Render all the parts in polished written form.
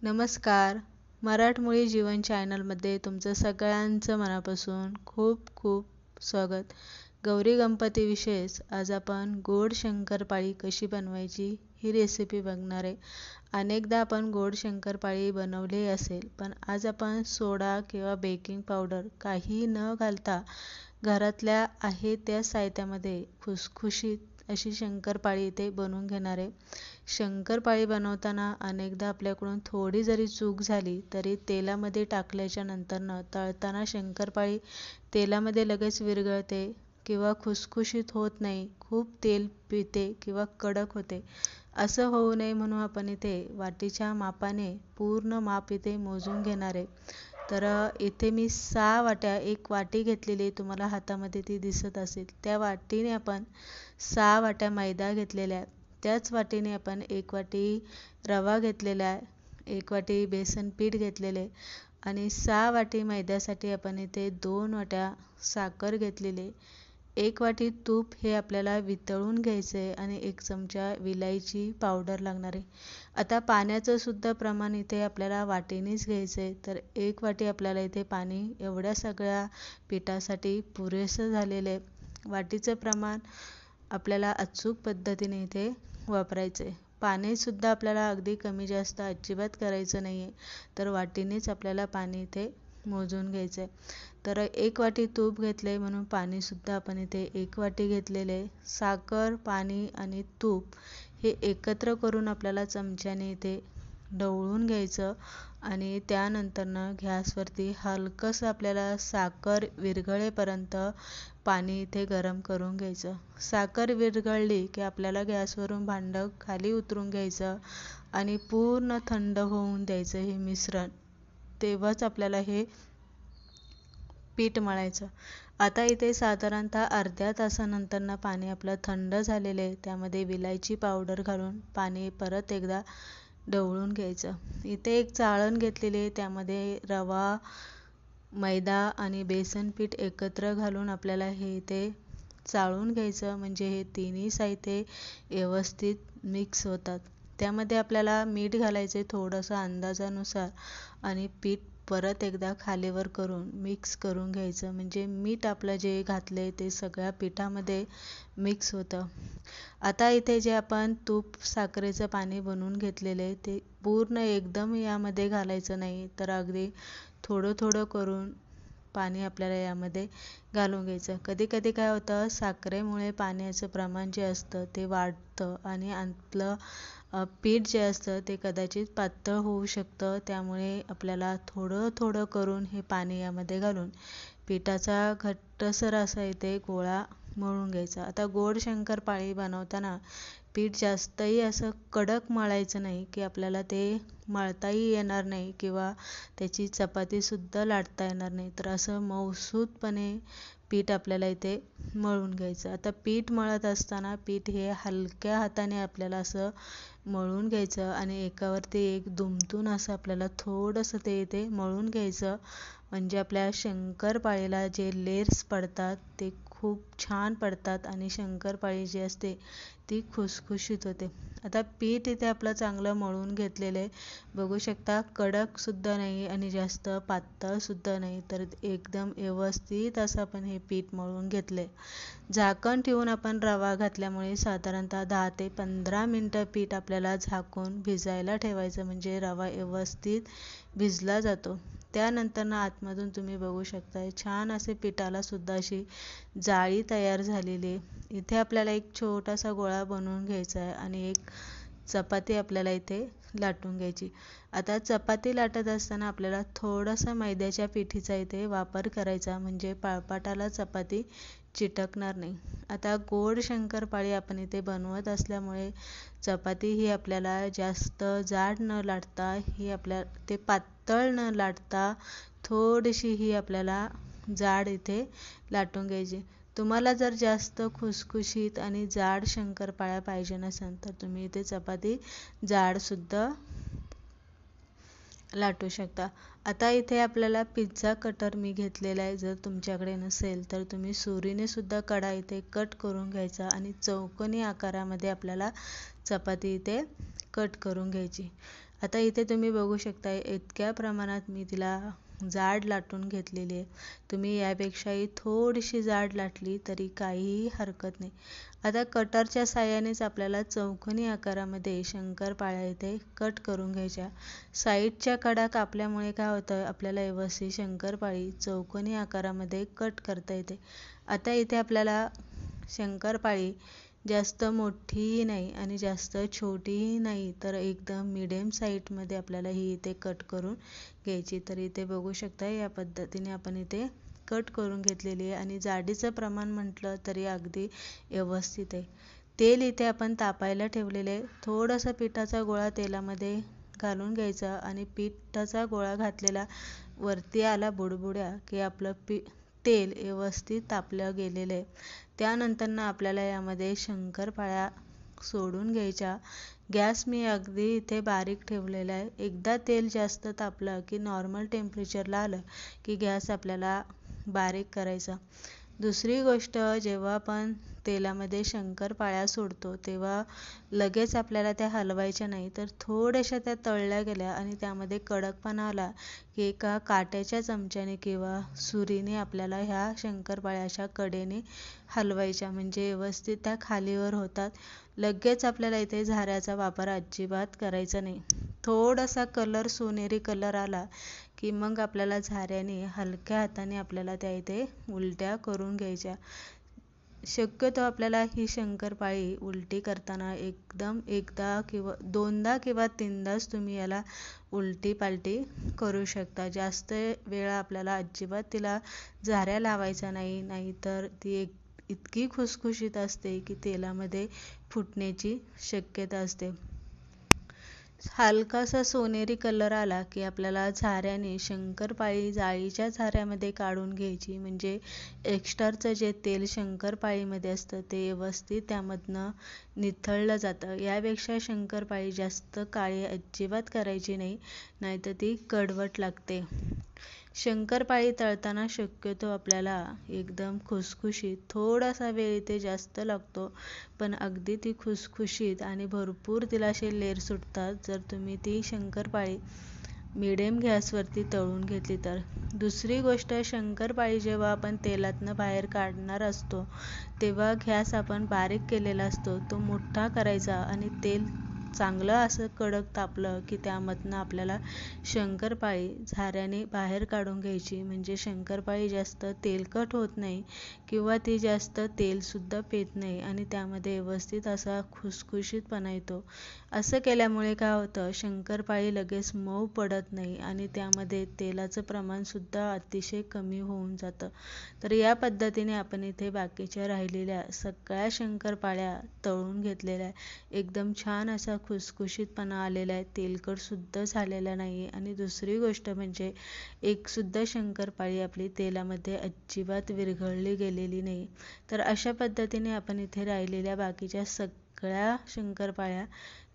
नमस्कार. मराठमोळी जीवन चॅनलमध्ये तुमचं सगळ्यांचं मनापासून खूप खूप स्वागत. गौरी गणपतीविषयीच आज आपण गोड शंकरपाळी कशी बनवायची ही रेसिपी बघणार आहे. अनेकदा आपण गोड शंकरपाळी बनवली असेल, पण आज आपण सोडा किंवा बेकिंग पावडर काही न घालता घरातल्या आहे त्या साहित्यामध्ये खुसखुशीत अशी शंकरपाळी इथे बनवून घेणार आहे. शंकरपाळी बनवताना अनेकदा आपल्याकडून थोडी जरी चूक झाली तरी तेलामध्ये टाकल्याच्या नंतरनं तळताना शंकरपाळी तेलामध्ये लगेच विरघळते किंवा खुसखुशीत होत नाही, खूप तेल पिते किंवा कडक होते. असं होऊ नये म्हणून आपण इथे वाटीच्या मापाने पूर्ण माप इथे मोजून घेणार आहे. तर इथे मी 6 वाट्या, एक वाटी घेतलेली तुम्हाला हातामध्ये ती दिसत असेल. त्या वाटीने आपण 6 वाट्या मैदा घेतलेल्या आहे. त्याच वाटीने आपण 1 वाटी रवा घेतलेला आहे, 1 वाटी बेसन पीठ घेतलेले आणि 6 वाटी मैद्यासाठी आपण इथे 2 वाट्या साखर घेतलेली, 1 वाटी तूप हे आपल्याला वितळून घ्यायचं आहे आणि 1 चमचा विलायची पावडर लागणार आहे. आता पाण्याचं सुद्धा प्रमाण इथे आपल्याला वाटीनेच घ्यायचं आहे. तर 1 वाटी आपल्याला इथे पाणी एवढ्या सगळ्या पिठासाठी पुरेसं झालेलं आहे. वाटीचं प्रमाण आपल्याला अचूक पद्धतीने इथे वापरायचं आहे. पाणीसुद्धा आपल्याला अगदी कमी जास्त अजिबात करायचं नाही आहे. तर वाटीनेच आपल्याला पाणी इथे मोजून घ्यायचं आहे. तर 1 वाटी तूप घेतले म्हणून पाणीसुद्धा आपण इथे 1 वाटी घेतलेले. साखर, पाणी आणि तूप हे एकत्र करून आपल्याला चमच्याने इथे ढवळून घ्यायचं आणि त्यानंतरनं गॅसवरती हलकंसं आपल्याला साखर विरघळेपर्यंत पाणी इथे गरम करून घ्यायचं. साखर विरघळली की आपल्याला गॅसवरून भांडं खाली उतरून घ्यायचं आणि पूर्ण थंड होऊन द्यायचं हे मिश्रण. तेव्हाच आपल्याला हे पीठ मळायचं. आता इथे साधारणतः अर्ध्या तासानंतरनं पाणी आपलं थंड झालेलं आहे. त्यामध्ये विलायची पावडर घालून पाणी परत एकदा ढवळून घ्यायचं. इथे एक चाळण घेतलेली आहे. त्यामध्ये रवा, मैदा आणि बेसन पीठ एकत्र घालून आपल्याला हे इथे चाळून घ्यायचं, म्हणजे हे तिन्ही साहित्य व्यवस्थित मिक्स होतात. त्यामध्ये आपल्याला मीठ घालायचं आहे थोडंसं अंदाजानुसार आणि पीठ परत एकदा खालीवर करून मिक्स करून घ्यायचं, म्हणजे मीठ आपलं जे घातलं ते सगळ्या पिठामध्ये मिक्स होतं. आता इथे जे आपण तूप साखरेचं पाणी बनवून घेतलेलं आहे ते पूर्ण एकदम यामध्ये घालायचं नाही, तर अगदी थोडं थोडं करून पाणी आपल्याला यामध्ये घालून घ्यायचं. कधी कधी काय होतं, साखरेमुळे पाण्याचं प्रमाण जे असतं ते वाढतं आणि आपलं पीठ जे असतं ते कदाचित पातळ होऊ शकतं. त्यामुळे आपल्याला थोडं थोडं करून हे पाणी यामध्ये घालून पिठाचा घट्टसर असा इथे गोळा मळून घ्यायचा. आता गोड शंकरपाळी बनवताना पीठ जास्तही असं कडक मळायचं नाही की आपल्याला ते मळताही येणार नाही किंवा त्याची चपातीसुद्धा लाटता येणार नाही. तर असं मऊसूतपणे पीठ आपल्याला इथे मळून घ्यायचं. आता पीठ मळत असताना पीठ हे हलक्या हाताने आपल्याला असं मळून घ्यायचं आणि एकावरती एक दुमटून असं आपल्याला थोडंसं ते इथे मळून घ्यायचं, म्हणजे आपल्या शंकरपाळीला जे लेयर्स पडतात ते खूप छान पडतात आणि शंकरपाळी जी असते ती खुसखुशीत होते. आता पीठ इथे आपलं चांगलं मळून घेतलेलं आहे. बघू शकता कडकसुद्धा नाही आणि जास्त पातळसुद्धा नाही, तर एकदम व्यवस्थित असं आपण हे पीठ मळून घेतले. झाकण ठेवून आपण रवा घातल्यामुळे साधारणतः 10 ते 15 मिनटं पीठ आपल्याला झाकून भिजायला ठेवायचं, म्हणजे रवा व्यवस्थित भिजला जातो. त्यानंतरनं आतमधून तुम्ही बघू शकता छान असे पिठाला सुद्धा अशी जाळी तयार झालेली आहे. इथे आपल्याला एक छोटासा गोळा बनवून घ्यायचा आहे आणि एक चपाती आपल्याला इथे लाटून घ्यायची. आता चपाती लाटत असताना आपल्याला थोडासा मैद्याच्या पिठीचा इथे वापर करायचा, म्हणजे पळपाटाला चपाती चिटकणार नाही. आता गोड शंकरपाळी आपण इथे बनवत असल्यामुळे चपाती ही आपल्याला जास्त जाड न लाटता ही आपल्याला ते पातळ न लाटता थोडीशी ही आपल्याला जाड इथे लाटून घ्यायची. तुम्हाला जर जास्त खुसखुशीत आणि जाड शंकरपाळ्या पाहिजे नसेल तर तुम्ही इथे चपाती जाडसुद्धा लाटू शकता. आता इथे आपल्याला पिझ्झा कटर मी घेतलेला आहे. जर तुमच्याकडे नसेल तर तुम्ही सुरीने सुद्धा कडा इथे कट करून घ्यायचा आणि चौकोनी आकारामध्ये आपल्याला चपाती इथे कट करून घ्यायची. आता इथे तुम्ही बघू शकता इतक्या प्रमाणात मी तिला जाड लाटून घेतलेली आहे. तुम्ही यापेक्षाही थोडीशी जाड लाटली तरी काहीही हरकत नाही. आता कटरच्या साहाय्यानेच आपल्याला चौकोनी आकारामध्ये शंकरपाळ्या इथे कट करून घ्यायच्या. साईडच्या कडा कापल्यामुळे काय होतं, आपल्याला व्यवस्थित शंकरपाळी चौकोनी आकारामध्ये कट करता येते. आता इथे आपल्याला शंकरपाळी जास्त मोठीही नाही आणि जास्त छोटीही नाही, तर एकदम मिडियम साईजमध्ये आपल्याला ही इथे कट करून घ्यायची. तर इथे बघू शकता या पद्धतीने आपण इथे कट करून घेतलेली आहे आणि जाडीचं प्रमाण म्हटलं तरी अगदी व्यवस्थित आहे. तेल इथे आपण तापायला ठेवलेले आहे. थोडासा पिठाचा गोळा तेलामध्ये घालून घ्यायचा आणि पिठाचा गोळा घातलेला वरती आला बुडबुड्या की आपलं तेल व्यवस्थित तापलं गेलेलं आहे. त्यानंतर आपल्याला यामध्ये शंकरपाळ्या सोडून घ्यायच्या. गॅस मी अगदी इथे बारीक ठेवलेला आहे. एकदा तेल जास्त तापलं की नॉर्मल टेम्परेचरला आलं की गॅस आपल्याला बारीक करायचा. दुसरी गोष्ट, जेव्हा आपण तेलामध्ये शंकरपाळ्या सोडतो तेव्हा लगेच आपल्याला त्या हलवायच्या नाही, तर थोड्याशा त्या तळल्या गेल्या आणि त्यामध्ये कडकपणा आला की एका काट्याच्या चमच्याने किंवा सुरीने आपल्याला ह्या शंकरपाळ्या अशा कडेने हलवायच्या, म्हणजे व्यवस्थित त्या खालीवर होतात. लगेच आपल्याला इथे झाऱ्याचा वापर अजिबात करायचा नाही. थोडासा कलर सोनेरी कलर आला की मग आपल्याला झाऱ्याने हलक्या हाताने आपल्याला त्या इथे उलट्या करून घ्यायच्या. शक्यतो आपल्याला ही शंकरपाळी उलटी करताना एकदम दोनदा किंवा तीनदाच तुम्ही याला उलटी पालटी करू शकता. जास्त वेळा आपल्याला अजिबात तिला झाऱ्या लावायचा नाही, नाहीतर ती इतकी खुसखुशीत असते की तेलामध्ये फुटण्याची शक्यता असते. हलकासा सोनेरी कलर आला की आपल्याला झाऱ्याने शंकरपाळी जाळीच्या झाऱ्यामध्ये काढून घ्यायची, म्हणजे एक्स्ट्राचं जे तेल शंकरपाळीमध्ये असतं ते व्यवस्थित त्यामधनं निथळलं जातं. यापेक्षा शंकरपाळी जास्त काळी अजिबात करायची नाही, नाहीतर ती कडवट लागते. शंकरपाळी तळताना शक्यतो आपल्याला एकदम खुसखुशीत, थोडासा वेळ इथे जास्त लागतो, पण अगदी ती खुसखुशीत आणि भरपूर तिला असे लेर सुटतात जर तुम्ही ती शंकरपाळी मिडियम गॅसवरती तळून घेतली तर. दुसरी गोष्ट, शंकरपाळी जेव्हा आपण तेलातनं बाहेर काढणार असतो तेव्हा गॅस आपण बारीक केलेला असतो, तो मोठा करायचा आणि तेल चांगलं असं कडक तापलं की त्यामधनं आपल्याला शंकरपाळी झाऱ्याने बाहेर काढून घ्यायची, म्हणजे शंकरपाळी जास्त तेलकट होत नाही किंवा ती जास्त तेलसुद्धा पेत नाही आणि त्यामध्ये व्यवस्थित असा खुसखुशीतपणा येतो. असं केल्यामुळे काय होतं, शंकरपाळी लगेच मऊ पडत नाही आणि त्यामध्ये तेलाचं प्रमाणसुद्धा अतिशय कमी होऊन जातं. तर या पद्धतीने आपण इथे बाकीच्या राहिलेल्या सगळ्या शंकरपाळ्या तळून घेतलेल्या आहे. एकदम छान असा खुसखुशीतपणा आलेला आहे, तेलकटसुद्धा झालेला नाही. आणि दुसरी गोष्ट म्हणजे एकसुद्धा शंकरपाळी आपली तेलामध्ये अजिबात विरघळली गेलेली नाही. तर अशा पद्धतीने आपण इथे राहिलेल्या बाकीच्या सगळ्या शंकरपाळ्या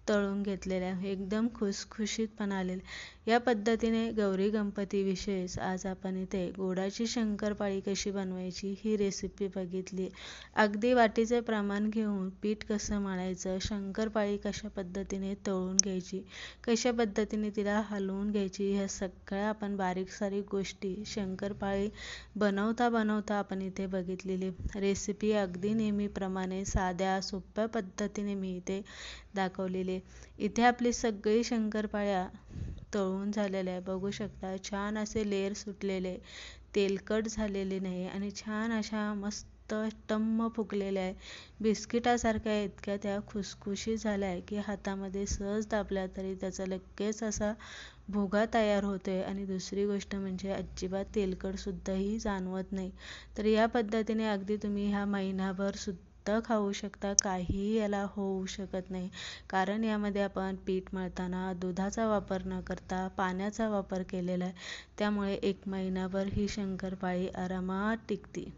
तळून घेतलेल्या, एकदम खुसखुशीतपणा आलेला. या पद्धतीने गौरी गणपती विशेष आज आपण इथे गोडाची शंकरपाळी कशी बनवायची ही रेसिपी बघितली. अगदी वाटीचे प्रमाण घेऊन पीठ कसं मळायचं, शंकरपाळी कशा पद्धतीने तळून घ्यायची, कशा पद्धतीने तिला हलवून घ्यायची, ह्या सगळ्या आपण बारीक सारीक गोष्टी शंकरपाळी बनवता बनवता आपण इथे बघितलेली रेसिपी अगदी नेहमीप्रमाणे साध्या सोप्या पद्धतीने मी इथे दाखवलेली. इथे आपली सगळी शंकरपाळ्या तळून झालेल्या आहे. बघू शकता छान असे लेयर सुटलेले, तेलकट झालेले नाही आणि छान अशा मस्त टम्म फुगलेल्या आहे. बिस्किटासारख्या इतक्या त्या खुसखुशीत झाल्या आहे की हातामध्ये सहज दाबल्या तरी त्याचा लगेच असा भुगा तयार होतोय आणि दुसरी गोष्ट म्हणजे अजिबात तेलकटसुद्धाही जाणवत नाही. तर या पद्धतीने अगदी तुम्ही ह्या महिनाभर सुद्धा खाऊ शकता, काहीही याला होऊ शकत नाही. कारण यामध्ये आपण पीठ मळताना दुधाचा वापर न करता पाण्याचा वापर केलेला आहे, त्यामुळे 1 महिनाभर ही शंकरपाळी आरामात टिकते.